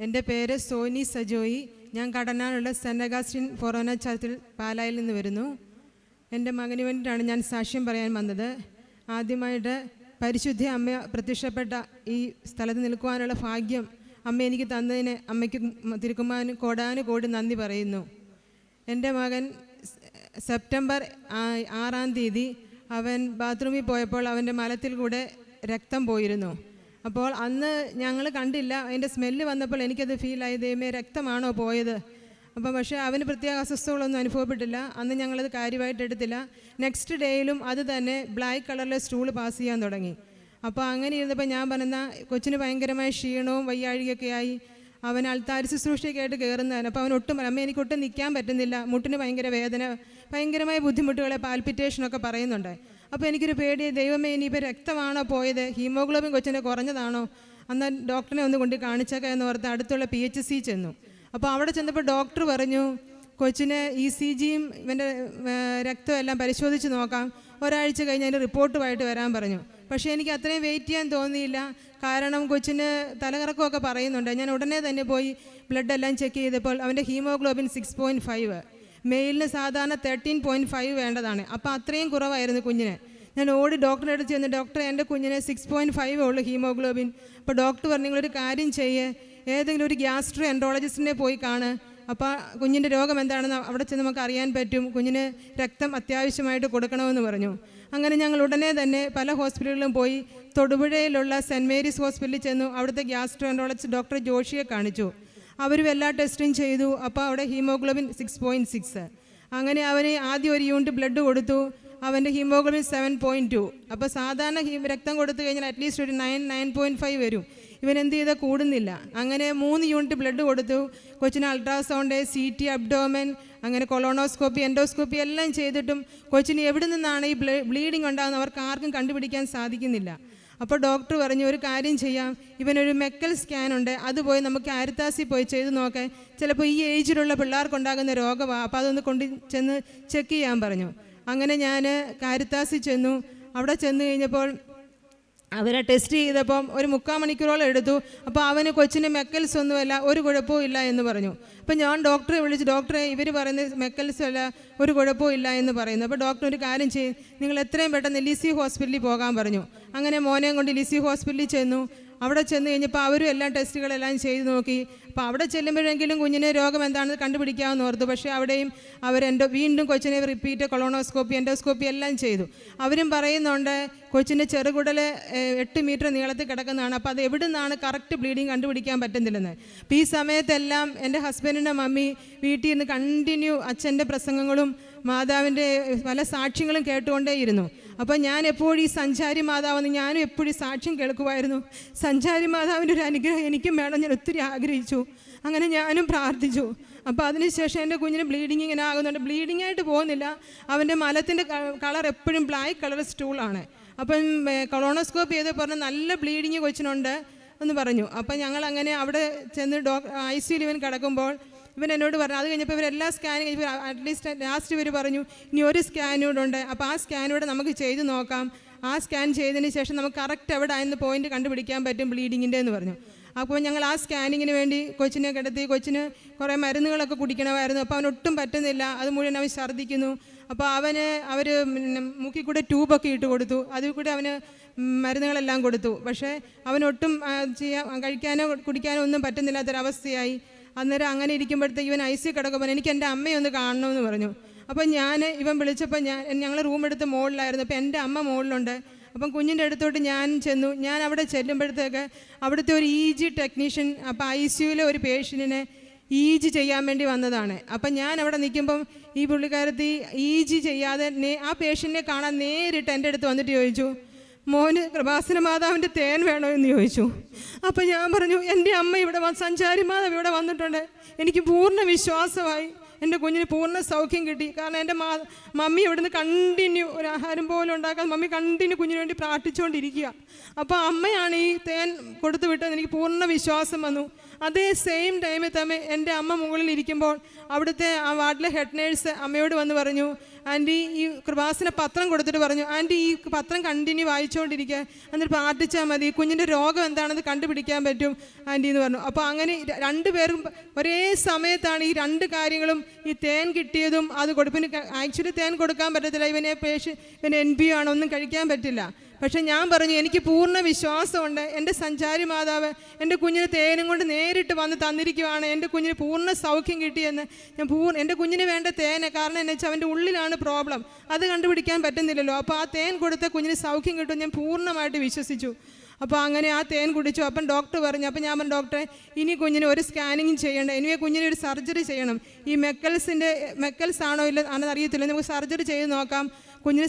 എൻ്റെ പേര് സോനി സജോയി. ഞാൻ കടനാടുള്ള സെൻ്റ് അഗസ്റ്റിൻ ഫൊറോന ചർച്ചിൽ പാലായിൽ നിന്ന് വരുന്നു. എൻ്റെ മകന് വേണ്ടിയിട്ടാണ് ഞാൻ സാക്ഷ്യം പറയാൻ വന്നത്. ആദ്യമായിട്ട് പരിശുദ്ധ അമ്മ പ്രത്യക്ഷപ്പെട്ട ഈ സ്ഥലത്ത് നിൽക്കുവാനുള്ള ഭാഗ്യം അമ്മ എനിക്ക് തന്നതിന് അമ്മയ്ക്ക് തിരുക്കുമാരന് കോടാനുകോടി നന്ദി പറയുന്നു. എൻ്റെ മകൻ സെപ്റ്റംബർ 6-ാം തീയതി അവൻ ബാത്റൂമിൽ പോയപ്പോൾ അവൻ്റെ മലത്തിൽ കൂടെ രക്തം പോയിരുന്നു. അപ്പോൾ അന്ന് ഞങ്ങൾ കണ്ടില്ല. അതിൻ്റെ സ്മെല്ല് വന്നപ്പോൾ എനിക്കത് ഫീലായി, ദൈവമേ രക്തമാണോ പോയത്. അപ്പം പക്ഷേ അവന് പ്രത്യേക അസ്വസ്ഥതകളൊന്നും അനുഭവപ്പെട്ടില്ല. അന്ന് ഞങ്ങളത് കാര്യമായിട്ട് എടുത്തില്ല. നെക്സ്റ്റ് ഡേയിലും അത് തന്നെ ബ്ലാക്ക് കളറിലെ സ്റ്റൂൾ പാസ് ചെയ്യാൻ തുടങ്ങി. അപ്പോൾ അങ്ങനെ ഇരുന്നപ്പോൾ ഞാൻ പറഞ്ഞ കൊച്ചിന് ഭയങ്കരമായ ക്ഷീണവും വയ്യാഴികയൊക്കെ ആയി. അവൻ അൾത്താരി ശുശ്രൂഷയ്ക്കായിട്ട് കയറുന്നതാണ്. അപ്പോൾ അവൻ ഒട്ടും അമ്മ എനിക്കൊട്ടും നിൽക്കാൻ പറ്റുന്നില്ല, മുട്ടിന് ഭയങ്കര വേദന, ഭയങ്കരമായ ബുദ്ധിമുട്ടുകളെ പാൽപിറ്റേഷനൊക്കെ പറയുന്നുണ്ട്. അപ്പോൾ എനിക്കൊരു പേടി, ദൈവമേ ഇനിയിപ്പോൾ രക്തമാണോ പോയത്, ഹീമോഗ്ലോബിൻ കൊച്ചിൻ്റെ കുറഞ്ഞതാണോ, അന്ന് ഡോക്ടറിനെ ഒന്ന് കൊണ്ട് കാണിച്ചേക്കാം എന്ന് ഓർത്ത് അടുത്തുള്ള PHC ചെന്നു. അപ്പോൾ അവിടെ ചെന്നപ്പോൾ ഡോക്ടർ പറഞ്ഞു കൊച്ചിന് ECGയും ഇവൻ്റെ രക്തം എല്ലാം പരിശോധിച്ച് നോക്കാം, ഒരാഴ്ച കഴിഞ്ഞ് അതിൻ്റെ റിപ്പോർട്ടുമായിട്ട് വരാൻ പറഞ്ഞു. പക്ഷേ എനിക്ക് അത്രയും വെയിറ്റ് ചെയ്യാൻ തോന്നിയില്ല. കാരണം കൊച്ചിന് തലകറക്കമൊക്കെ പറയുന്നുണ്ട്. ഞാൻ ഉടനെ തന്നെ പോയി ബ്ലഡ് എല്ലാം ചെക്ക് ചെയ്തപ്പോൾ അവൻ്റെ ഹീമോഗ്ലോബിൻ 6.5, മെയിലിന് സാധാരണ 13.5 വേണ്ടതാണ്. അപ്പോൾ അത്രയും കുറവായിരുന്നു കുഞ്ഞിന്. ഞാൻ ഓടി ഡോക്ടറെ അടുത്ത് ചെന്ന്, ഡോക്ടറെ എൻ്റെ കുഞ്ഞിന് 6.5 ഉള്ളൂ ഹീമോഗ്ലോബിൻ. അപ്പോൾ ഡോക്ടർ പറഞ്ഞു നിങ്ങളൊരു കാര്യം ചെയ്യേ, ഏതെങ്കിലും ഒരു ഗ്യാസ്ട്രോ എൻട്രോളജിസ്റ്റിനെ പോയി കാണ്, അപ്പോൾ കുഞ്ഞിൻ്റെ രോഗം എന്താണെന്ന് അവിടെ ചെന്ന് നമുക്ക് അറിയാൻ പറ്റും, കുഞ്ഞിന് രക്തം അത്യാവശ്യമായിട്ട് കൊടുക്കണമെന്ന് പറഞ്ഞു. അങ്ങനെ ഞങ്ങൾ ഉടനെ തന്നെ പല ഹോസ്പിറ്റലുകളിലും പോയി. തൊടുപുഴയിലുള്ള സെൻറ്റ് മേരീസ് ഹോസ്പിറ്റലിൽ ചെന്നു. അവിടുത്തെ ഗ്യാസ്ട്രോ എൻട്രോളജിസ്റ്റ് ഡോക്ടർ ജോഷിയെ കാണിച്ചു. അവരും എല്ലാ ടെസ്റ്റും ചെയ്തു. അപ്പോൾ അവിടെ ഹീമോഗ്ലോബിൻ 6.6. അങ്ങനെ അവന് ആദ്യം ഒരു യൂണിറ്റ് ബ്ലഡ് കൊടുത്തു. അവൻ്റെ ഹീമോഗ്ലോബിൻ 7.2. അപ്പോൾ സാധാരണ രക്തം കൊടുത്തു കഴിഞ്ഞാൽ അറ്റ്ലീസ്റ്റ് ഒരു 9.5 വരും. ഇവൻ എന്ത് ചെയ്താൽ കൂടുന്നില്ല. അങ്ങനെ 3 യൂണിറ്റ് ബ്ലഡ് കൊടുത്തു. കൊച്ചിന് അൾട്രാസൗണ്ട്, CT, അബ്ഡോമൻ, അങ്ങനെ കൊളോണോസ്കോപ്പി, എൻഡോസ്കോപ്പി എല്ലാം ചെയ്തിട്ടും കൊച്ചിന് എവിടെ നിന്നാണ് ഈ ബ്ലീഡിങ് ഉണ്ടാകുന്നത് അവർക്ക് ആർക്കും കണ്ടുപിടിക്കാൻ സാധിക്കുന്നില്ല. അപ്പോൾ ഡോക്ടർ പറഞ്ഞു ഒരു കാര്യം ചെയ്യാം, ഇവനൊരു മെക്കൽ സ്കാൻ ഉണ്ട്, അത് പോയി നമുക്ക് ആരിത്താസിൽ പോയി ചെയ്ത് നോക്കാം, ചിലപ്പോൾ ഈ ഏജിലുള്ള പിള്ളേർക്കുണ്ടാകുന്ന രോഗമാണ്, അപ്പോൾ അതൊന്ന് കൊണ്ട് ചെന്ന് ചെക്ക് ചെയ്യാൻ പറഞ്ഞു. അങ്ങനെ ഞാൻ കാരിത്താസിൽ ചെന്നു. അവിടെ ചെന്ന് കഴിഞ്ഞപ്പോൾ അവരെ ടെസ്റ്റ് ചെയ്തപ്പം ഒരു 3/4 മണിക്കൂറോളം എടുത്തു. അപ്പോൾ അവന് കൊച്ചിന് മെക്കൽസ് ഒന്നുമല്ല, ഒരു കുഴപ്പവും ഇല്ല എന്ന് പറഞ്ഞു. അപ്പോൾ ഞാൻ ഡോക്ടറെ വിളിച്ച്, ഡോക്ടറെ ഇവർ പറയുന്നത് മെക്കൽസ് അല്ല, ഒരു കുഴപ്പവും ഇല്ല എന്ന് പറയുന്നു. അപ്പോൾ ഡോക്ടർ ഒരു കാര്യം ചെയ്യും, നിങ്ങൾ എത്രയും പെട്ടെന്ന് ലിസി ഹോസ്പിറ്റലിൽ പോകാൻ പറഞ്ഞു. അങ്ങനെ മോനെയും കൊണ്ട് ലിസി ഹോസ്പിറ്റലിൽ ചെന്നു. അവിടെ ചെന്ന് കഴിഞ്ഞപ്പോൾ അവരും എല്ലാ ടെസ്റ്റുകളെല്ലാം ചെയ്ത് നോക്കി. അപ്പോൾ അവിടെ ചെല്ലുമ്പോഴെങ്കിലും കുഞ്ഞിന് രോഗം എന്താണെന്ന് കണ്ടുപിടിക്കാമെന്ന് ഓർത്തു. പക്ഷേ അവിടെയും വീണ്ടും കൊച്ചിനെ റിപ്പീറ്റ് കൊളോണോസ്കോപ്പി, എൻഡോസ്കോപ്പി എല്ലാം ചെയ്തു. അവരും പറയുന്നുണ്ട് കൊച്ചിൻ്റെ ചെറുകുടൽ 8 മീറ്റർ നീളത്തിൽ കിടക്കുന്നതാണ്, അപ്പോൾ അത് എവിടെ നിന്നാണ് കറക്റ്റ് ബ്ലീഡിങ് കണ്ടുപിടിക്കാൻ പറ്റുന്നില്ലെന്ന്. അപ്പോൾ ഈ സമയത്തെല്ലാം എൻ്റെ ഹസ്ബൻഡിൻ്റെ മമ്മി വീട്ടിൽ നിന്ന് കണ്ടിന്യൂ അച്ഛൻ്റെ പ്രസംഗങ്ങളും മാതാവിൻ്റെ പല സാക്ഷ്യങ്ങളും കേട്ടുകൊണ്ടേയിരുന്നു. അപ്പോൾ ഞാൻ എപ്പോഴും ഈ സഞ്ചാരി മാതാവെന്ന് ഞാനും എപ്പോഴും സാക്ഷ്യം കേൾക്കുമായിരുന്നു. സഞ്ചാരി മാതാവിൻ്റെ ഒരു അനുഗ്രഹം എനിക്കും വേണം, ഞാൻ ഒത്തിരി ആഗ്രഹിച്ചു. അങ്ങനെ ഞാനും പ്രാർത്ഥിച്ചു. അപ്പോൾ അതിനുശേഷം എൻ്റെ കുഞ്ഞിന് ബ്ലീഡിങ് ഇങ്ങനെ ആകുന്നുണ്ട്. ബ്ലീഡിങ് ആയിട്ട് പോകുന്നില്ല, അവൻ്റെ മലത്തിൻ്റെ കളർ എപ്പോഴും ബ്ലാക്ക് കളർ സ്റ്റൂളാണ്. അപ്പം കൊളോണോസ്കോപ്പി ചെയ്ത് പറഞ്ഞ് നല്ല ബ്ലീഡിങ് കൊച്ചിനുണ്ട് എന്ന് പറഞ്ഞു. അപ്പം ഞങ്ങൾ അങ്ങനെ അവിടെ ചെന്ന് ICUയിൽ ഇവൻ കിടക്കുമ്പോൾ ഇവൻ എന്നോട് പറഞ്ഞു. അത് കഴിഞ്ഞപ്പോൾ ഇവരെല്ലാ സ്കാനും കഴിഞ്ഞപ്പോൾ അറ്റ്ലീസ്റ്റ് ലാസ്റ്റ് ഇവർ പറഞ്ഞു ഇനി ഒരു സ്കാനൂടെ ഉണ്ട്, അപ്പോൾ ആ സ്കാനൂടെ നമുക്ക് ചെയ്ത് നോക്കാം. ആ സ്കാൻ ചെയ്തതിന് ശേഷം നമുക്ക് കറക്റ്റ് എവിടെ ആയെന്ന് പോയിന്റ് കണ്ടുപിടിക്കാൻ പറ്റും ബ്ലീഡിങ്ങിൻ്റെ എന്ന് പറഞ്ഞു. അപ്പോൾ ഞങ്ങൾ ആ സ്കാനിങ്ങിന് വേണ്ടി കൊച്ചിനെ കിടത്തി. കൊച്ചിന് കുറേ മരുന്നുകളൊക്കെ കുടിക്കണമായിരുന്നു. അപ്പോൾ അവനൊട്ടും പറ്റുന്നില്ല, അത് മുഴുവൻ അവൻ ഛർദ്ദിക്കുന്നു. അപ്പോൾ അവർ മൂക്കിൽ കൂടെ ട്യൂബൊക്കെ ഇട്ട് കൊടുത്തു, അതിൽ കൂടെ അവന് മരുന്നുകളെല്ലാം കൊടുത്തു. പക്ഷേ അവനൊട്ടും കഴിക്കാനോ കുടിക്കാനോ ഒന്നും പറ്റുന്നില്ലാത്തൊരവസ്ഥയായി. അന്നേരം അങ്ങനെ ഇരിക്കുമ്പോഴത്തേക്ക് ഇവൻ ICU കിടക്കുമ്പോൾ എനിക്ക് എൻ്റെ അമ്മയൊന്ന് കാണണമെന്ന് പറഞ്ഞു. അപ്പം ഇവൻ വിളിച്ചപ്പോൾ ഞങ്ങൾ റൂം എടുത്ത് മുകളിലായിരുന്നു. അപ്പോൾ എൻ്റെ അമ്മ മുകളിലുണ്ട്. അപ്പം കുഞ്ഞിൻ്റെ അടുത്തോട്ട് ഞാൻ ചെന്നു. ഞാൻ അവിടെ ചെല്ലുമ്പോഴത്തേക്ക് അവിടുത്തെ ഒരു EG ടെക്നീഷ്യൻ, അപ്പോൾ ICUവിലെ ഒരു പേഷ്യൻറ്റിനെ EG ചെയ്യാൻ വേണ്ടി വന്നതാണ്. അപ്പം ഞാൻ അവിടെ നിൽക്കുമ്പം ഈ പുള്ളിക്കാരത്തി EG ചെയ്യാതെ ആ പേഷ്യൻറ്റിനെ കാണാൻ നേരിട്ട് എൻ്റെ അടുത്ത് വന്നിട്ട് ചോദിച്ചു, മോന് കൃപാസന മാതാവിൻ്റെ തേൻ വേണോ എന്ന് ചോദിച്ചു. അപ്പോൾ ഞാൻ പറഞ്ഞു എൻ്റെ അമ്മ ഇവിടെ സഞ്ചാരി മാതാവ് ഇവിടെ വന്നിട്ടുണ്ട്, എനിക്ക് പൂർണ്ണ വിശ്വാസമായി, എൻ്റെ കുഞ്ഞിന് പൂർണ്ണ സൗഖ്യം കിട്ടി. കാരണം എൻ്റെ മമ്മി ഇവിടുന്ന് കണ്ടിന്യൂ ഒരു ആഹാരം പോലും ഉണ്ടാക്കാതെ മമ്മി കണ്ടിന്യൂ കുഞ്ഞിന് വേണ്ടി പ്രാർത്ഥിച്ചുകൊണ്ടിരിക്കുക. അപ്പോൾ അമ്മയാണ് ഈ തേൻ കൊടുത്തു വിട്ടതെന്ന് എനിക്ക് പൂർണ്ണ വിശ്വാസം വന്നു. അതേ സെയിം ടൈമിൽ തന്നെ എൻ്റെ അമ്മ മുകളിൽ ഇരിക്കുമ്പോൾ അവിടുത്തെ ആ വാർഡിലെ ഹെഡ് നേഴ്സ് അമ്മയോട് വന്ന് പറഞ്ഞു, ആൻറ്റി ഈ കൃപാസന പത്രം കൊടുത്തിട്ട് പറഞ്ഞു, ആൻറ്റി ഈ പത്രം കണ്ടിന്യൂ വായിച്ചുകൊണ്ടിരിക്കുക, എന്നിട്ട് പ്രാർത്ഥിച്ചാൽ മതി, കുഞ്ഞിൻ്റെ രോഗം എന്താണെന്ന് കണ്ടുപിടിക്കാൻ പറ്റും ആൻറ്റി എന്ന് പറഞ്ഞു. അപ്പോൾ അങ്ങനെ രണ്ടുപേരും ഒരേ സമയത്താണ് ഈ രണ്ട് കാര്യങ്ങളും, ഈ തേൻ കിട്ടിയതും അത് കൊടുപ്പിന് ആക്ച്വലി തേൻ കൊടുക്കാൻ പറ്റത്തില്ല, ഇവന് NPO ആണ്, ഒന്നും കഴിക്കാൻ പറ്റില്ല. പക്ഷെ ഞാൻ പറഞ്ഞു എനിക്ക് പൂർണ്ണ വിശ്വാസമുണ്ട്, എൻ്റെ സഞ്ചാരി മാതാവ് എൻ്റെ കുഞ്ഞിന് തേനും കൊണ്ട് നേരിട്ട് വന്ന് തന്നിരിക്കുവാണ്, എൻ്റെ കുഞ്ഞിന് പൂർണ്ണ സൗഖ്യം കിട്ടിയെന്ന്. എൻ്റെ കുഞ്ഞിന് വേണ്ട തേന്, കാരണം എന്നു വെച്ചാൽ അവൻ്റെ ഉള്ളിലാണ് പ്രോബ്ലം, അത് കണ്ടുപിടിക്കാൻ പറ്റുന്നില്ലല്ലോ. അപ്പോൾ ആ തേൻ കൊടുത്ത കുഞ്ഞിന് സൗഖ്യം കിട്ടും ഞാൻ പൂർണ്ണമായിട്ട് വിശ്വസിച്ചു. അപ്പോൾ അങ്ങനെ ആ തേൻ കുടിച്ചു. അപ്പം ഡോക്ടർ പറഞ്ഞു, അപ്പം ഞാൻ പറഞ്ഞു ഡോക്ടറെ ഇനി കുഞ്ഞിന് ഒരു സ്കാനിങ്ങും ചെയ്യണ്ട, ഇനി കുഞ്ഞിന് ഒരു സർജറി ചെയ്യണം, ഈ മെക്കൽസ് ആണോ ഇല്ല ആണെന്ന് അറിയത്തില്ല, നമുക്ക് സർജറി ചെയ്ത് നോക്കാം. കുഞ്ഞിന്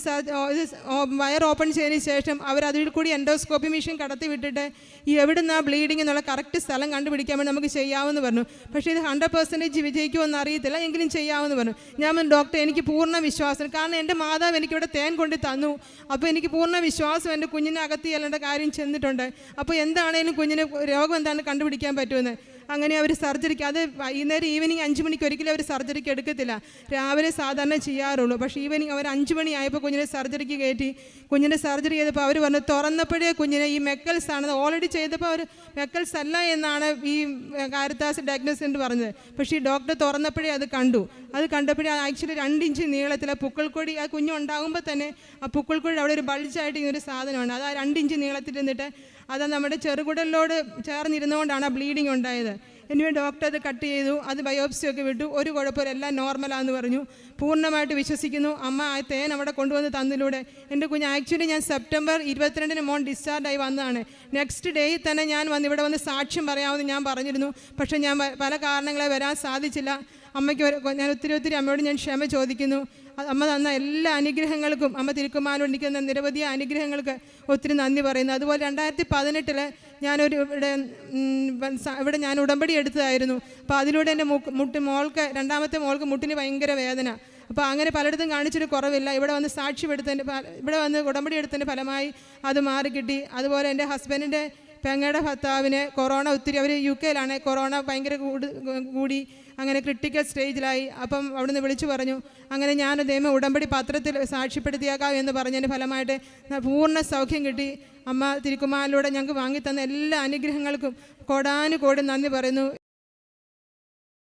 വയർ ഓപ്പൺ ചെയ്തതിന് ശേഷം അവർ അതിൽ കൂടി എൻഡോസ്കോപ്പി മെഷീൻ കടത്തി വിട്ടിട്ട് ഈ എവിടുന്ന ബ്ലീഡിങ് എന്നുള്ള കറക്റ്റ് സ്ഥലം കണ്ടുപിടിക്കാൻ വേണ്ടി നമുക്ക് ചെയ്യാമെന്ന് പറഞ്ഞു. പക്ഷേ ഇത് 100% വിജയിക്കുമെന്ന് അറിയത്തില്ല, എങ്കിലും ചെയ്യാമെന്ന് പറഞ്ഞു. ഞാൻ പറഞ്ഞു ഡോക്ടർ എനിക്ക് പൂർണ്ണ വിശ്വാസം, കാരണം എൻ്റെ മാതാവ് എനിക്കിവിടെ തേൻ കൊണ്ട് തന്നു, അപ്പോൾ എനിക്ക് പൂർണ്ണ വിശ്വാസം എൻ്റെ കുഞ്ഞിനെ അകത്തി ചെല്ലേണ്ട കാര്യം ചെന്നിട്ടുണ്ട്, അപ്പോൾ എന്താണേലും കുഞ്ഞിന് രോഗം എന്താണെന്ന് കണ്ടുപിടിക്കാൻ പറ്റുമെന്ന്. അങ്ങനെ അവർ സർജറിക്ക്, അത് വൈകുന്നേരം ഈവനിങ് 5 മണിക്ക് ഒരിക്കലും അവർ സർജറിക്ക് എടുക്കത്തില്ല, രാവിലെ സാധാരണ ചെയ്യാറുള്ളൂ. പക്ഷേ ഈവനിങ് അവർ 5 മണി ആയപ്പോൾ കുഞ്ഞിനെ സർജറിക്ക് കയറ്റി. കുഞ്ഞിൻ്റെ സർജറി ചെയ്തപ്പോൾ അവർ പറഞ്ഞു തുറന്നപ്പോഴേ കുഞ്ഞിനെ ഈ മെക്കൽസ് ആണ്, ഓൾറെഡി ചെയ്തപ്പോൾ അവർ മെക്കൽസ് അല്ല എന്നാണ് ഈ കാരിത്താസ് ഡയഗ്നോസ് സെൻ്റർ പറഞ്ഞത്. പക്ഷേ ഈ ഡോക്ടർ തുറന്നപ്പോഴേ അത് കണ്ടു. അത് കണ്ടപ്പോഴേ ആക്ച്വലി 2 ഇഞ്ച് നീളത്തിൽ പുക്കിൾക്കൊടി, ആ കുഞ്ഞുണ്ടാകുമ്പോൾ തന്നെ ആ പുക്കിൾക്കൊടി അവിടെ ഒരു ബൾജായിട്ട് ഇങ്ങനൊരു സാധനമാണ്, അത് ആ 2 ഇഞ്ച് നീളത്തിൽ നിന്നിട്ട് അത് നമ്മുടെ ചെറുകുടലിനോട് ചേർന്നിരുന്നുകൊണ്ടാണ് ആ ബ്ലീഡിങ് ഉണ്ടായത്. എന്നിവ ഡോക്ടർ അത് കട്ട് ചെയ്തു, അത് ബയോപ്സിയൊക്കെ വിട്ടു, ഒരു കുഴപ്പമില്ല, എല്ലാം നോർമലാണെന്ന് പറഞ്ഞു. പൂർണ്ണമായിട്ട് വിശ്വസിക്കുന്നു. അമ്മ ആ തേൻ അവിടെ കൊണ്ടുവന്ന് തന്നതിലൂടെ എൻ്റെ കുഞ്ഞ് ആക്ച്വലി ഞാൻ സെപ്റ്റംബർ 22 മോൻ ഡിസ്ചാർജായി വന്നതാണ്. നെക്സ്റ്റ് ഡേയിൽ തന്നെ ഞാൻ ഇവിടെ വന്ന് സാക്ഷ്യം പറയാമെന്ന് ഞാൻ പറഞ്ഞിരുന്നു. പക്ഷേ ഞാൻ പല കാരണങ്ങളെ വരാൻ സാധിച്ചില്ല. അമ്മയ്ക്ക് ഞാൻ ഒത്തിരി അമ്മയോട് ഞാൻ ക്ഷമ ചോദിക്കുന്നു. അമ്മ തന്ന എല്ലാ അനുഗ്രഹങ്ങൾക്കും, അമ്മ തിരുക്കുമാരനോട് എനിക്ക് തന്ന നിരവധി അനുഗ്രഹങ്ങൾക്ക് ഒത്തിരി നന്ദി പറയുന്നു. അതുപോലെ 2018 ഞാനൊരു ഇവിടെ ഞാൻ ഉടമ്പടി എടുത്തതായിരുന്നു. അപ്പോൾ അതിലൂടെ എൻ്റെ രണ്ടാമത്തെ മോൾക്ക് മുട്ടിന് ഭയങ്കര വേദന. അപ്പോൾ അങ്ങനെ പലയിടത്തും കാണിച്ചിട്ട് കുറവില്ല. ഇവിടെ വന്ന് ഇവിടെ വന്ന് ഉടമ്പടി എടുത്തതിൻ്റെ ഫലമായി അത് മാറിക്കിട്ടി. അതുപോലെ എൻ്റെ ഹസ്ബൻഡിൻ്റെ പെങ്ങയുടെ ഭർത്താവിന് കൊറോണ അവർ UK കൊറോണ ഭയങ്കര കൂടി, അങ്ങനെ ക്രിട്ടിക്കൽ സ്റ്റേജിലായി. അപ്പം അവിടുന്ന് വിളിച്ചു പറഞ്ഞു, അങ്ങനെ ഞാൻ ദൈവം ഉടമ്പടി പത്രത്തിൽ സാക്ഷ്യപ്പെടുത്തിയേക്കാം എന്ന് പറഞ്ഞതിൻ്റെ ഫലമായിട്ട് പൂർണ്ണ സൗഖ്യം കിട്ടി. അമ്മ തിരുക്കുമാരിലൂടെ ഞങ്ങൾക്ക് വാങ്ങിത്തന്ന എല്ലാ അനുഗ്രഹങ്ങൾക്കും കോടാനുകോടി നന്ദി പറയുന്നു.